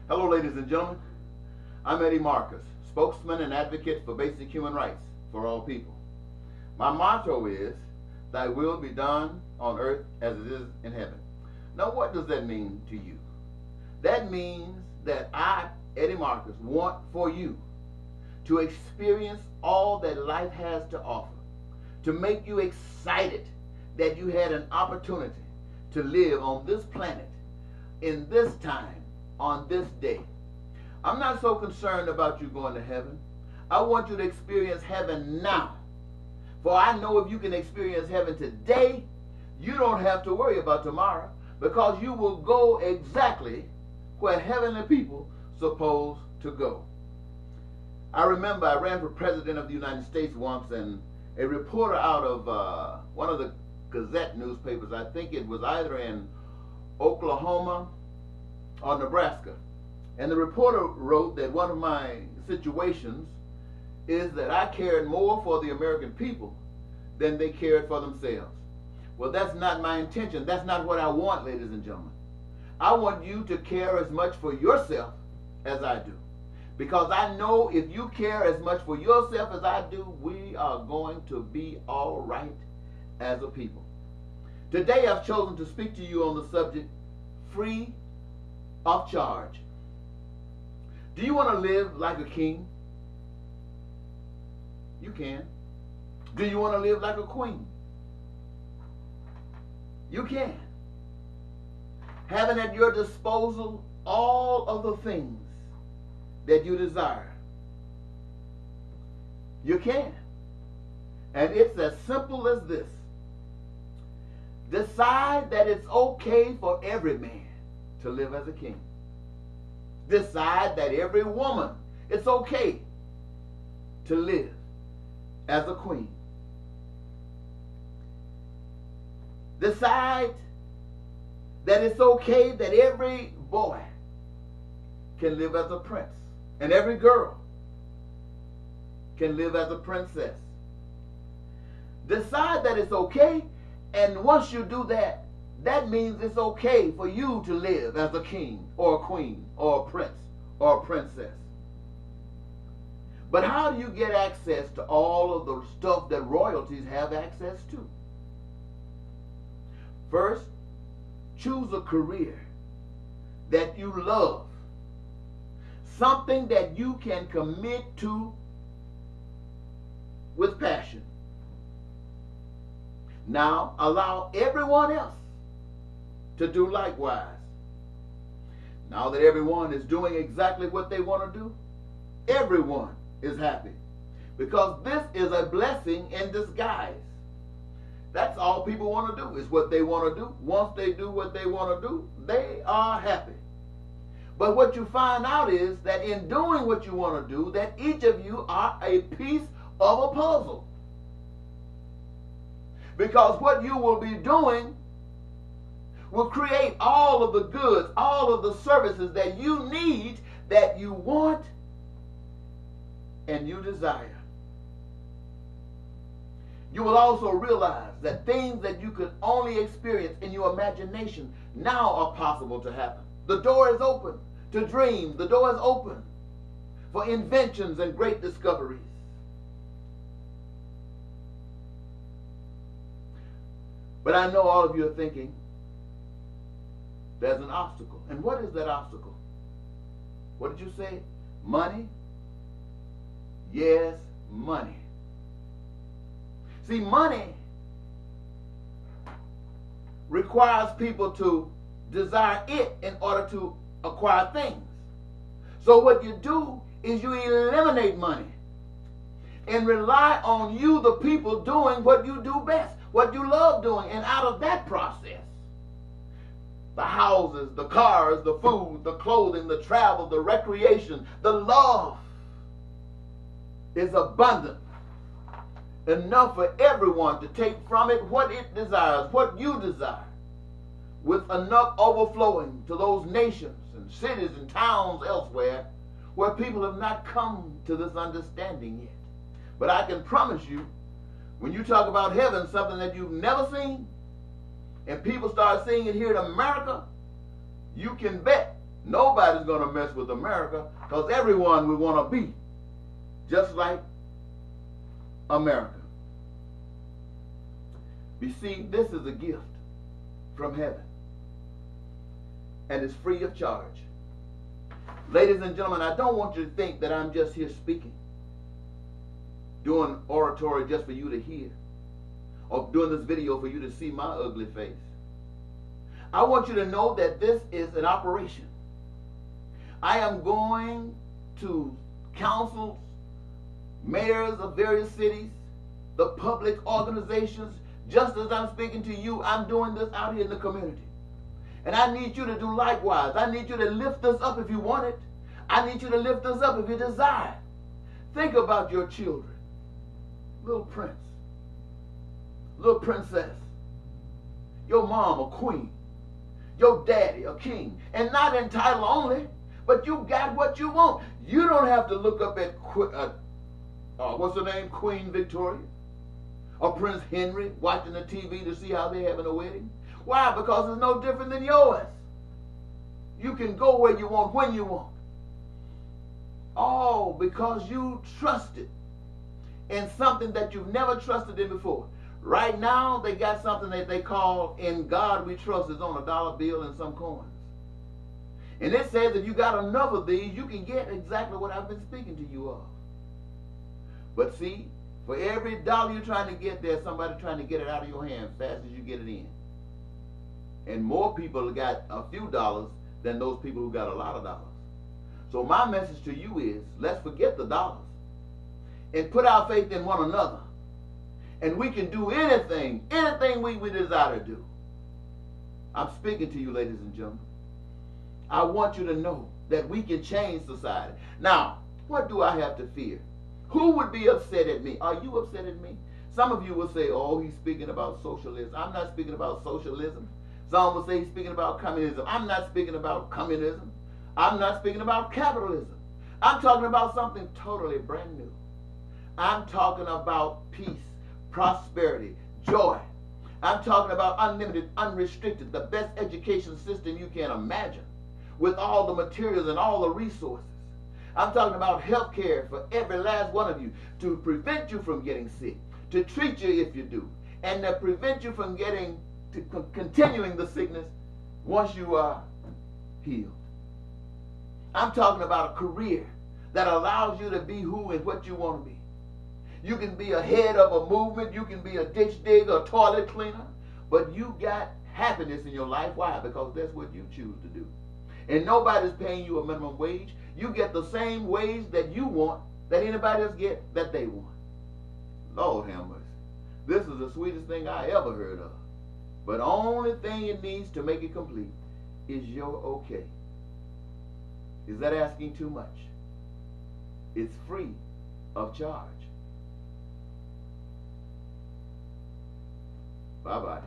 Hello, ladies and gentlemen. I'm Eddie Marcus, spokesman and advocate for basic human rights for all people. My motto is, "Thy will be done on earth as it is in heaven." Now, what does that mean to you? That means that I, Eddie Marcus, want for you to experience all that life has to offer, to make you excited that you had an opportunity to live on this planet, in this time, on this day. I'm not so concerned about you going to heaven. I want you to experience heaven now. For I know if you can experience heaven today, you don't have to worry about tomorrow, because you will go exactly where heavenly people supposed to go. I remember I ran for president of the United States once, and a reporter out of one of the Gazette newspapers, I think it was either in Oklahoma or Nebraska, and the reporter wrote that one of my situations is that I cared more for the American people than they cared for themselves. Well, that's not my intention. That's not what I want, ladies and gentlemen. I want you to care as much for yourself as I do. Because I know if you care as much for yourself as I do, we are going to be all right as a people. Today I've chosen to speak to you on the subject, free of charge. Do you want to live like a king? You can. Do you want to live like a queen? You can. Having at your disposal all of the things that you desire. You can. And it's as simple as this. Decide that it's okay for every man to live as a king. Decide that every woman, it's okay to live as a queen. Decide that it's okay that every boy can live as a prince, and every girl can live as a princess. Decide that it's okay, and once you do that, that means it's okay for you to live as a king or a queen or a prince or a princess. But how do you get access to all of the stuff that royalties have access to? First, choose a career that you love, something that you can commit to with passion. Now, allow everyone else to do likewise. Now that everyone is doing exactly what they want to do, everyone is happy, because this is a blessing in disguise. That's all people want to do, is what they want to do. Once they do what they want to do, they are happy. But what you find out is that in doing what you want to do, that each of you are a piece of a puzzle. Because what you will be doing will create all of the goods, all of the services that you need, that you want, and you desire. You will also realize that things that you could only experience in your imagination now are possible to happen. The door is open to dream. The door is open for inventions and great discoveries. But I know all of you are thinking, there's an obstacle. And what is that obstacle? What did you say? Money? Yes, money. See, money requires people to desire it in order to acquire things. So what you do is you eliminate money and rely on you, the people, doing what you do best, what you love doing. And out of that process, the houses, the cars, the food, the clothing, the travel, the recreation, the love is abundant, enough for everyone to take from it what it desires, what you desire, with enough overflowing to those nations and cities and towns elsewhere where people have not come to this understanding yet. But I can promise you, when you talk about heaven, something that you've never seen, and people start seeing it here in America, you can bet nobody's going to mess with America, because everyone will want to be just like America. You see, this is a gift from heaven, and it's free of charge. Ladies and gentlemen, I don't want you to think that I'm just here speaking, doing oratory just for you to hear, or doing this video for you to see my ugly face. I want you to know that this is an operation. I am going to councils, mayors of various cities, the public organizations. Just as I'm speaking to you, I'm doing this out here in the community. And I need you to do likewise. I need you to lift us up if you want it. I need you to lift us up if you desire. Think about your children. Little prince, little princess, your mom a queen, your daddy a king. And not in title only, but you got what you want. You don't have to look up at, what's her name, Queen Victoria, or Prince Henry, watching the TV to see how they're having a wedding. Why? Because it's no different than yours. You can go where you want, when you want. All because you trusted in something that you've never trusted in before. Right now, they got something that they call "In God We Trust" is on a dollar bill and some coins. And it says if you got enough of these, you can get exactly what I've been speaking to you of. But see, for every dollar you're trying to get, there's somebody trying to get it out of your hand fast as you get it in. And more people got a few dollars than those people who got a lot of dollars. So my message to you is, let's forget the dollars and put our faith in one another. And we can do anything we desire to do. I'm speaking to you, ladies and gentlemen. I want you to know that we can change society. Now, what do I have to fear? Who would be upset at me? Are you upset at me? Some of you will say, oh, he's speaking about socialism. I'm not speaking about socialism. Some will say he's speaking about communism. I'm not speaking about communism. I'm not speaking about capitalism. I'm talking about something totally brand new. I'm talking about peace, prosperity, joy. I'm talking about unlimited, unrestricted, the best education system you can imagine, with all the materials and all the resources. I'm talking about health care for every last one of you, to prevent you from getting sick, to treat you if you do, and to prevent you from continuing the sickness once you are healed. I'm talking about a career that allows you to be who and what you want to be. You can be a head of a movement, you can be a ditch digger, a toilet cleaner, but you got happiness in your life. Why? Because that's what you choose to do. And nobody's paying you a minimum wage. You get the same wage that you want, that anybody else get, that they want. Lord have mercy. This is the sweetest thing I ever heard of. But the only thing it needs to make it complete is your okay. Is that asking too much? It's free of charge. Bye-bye.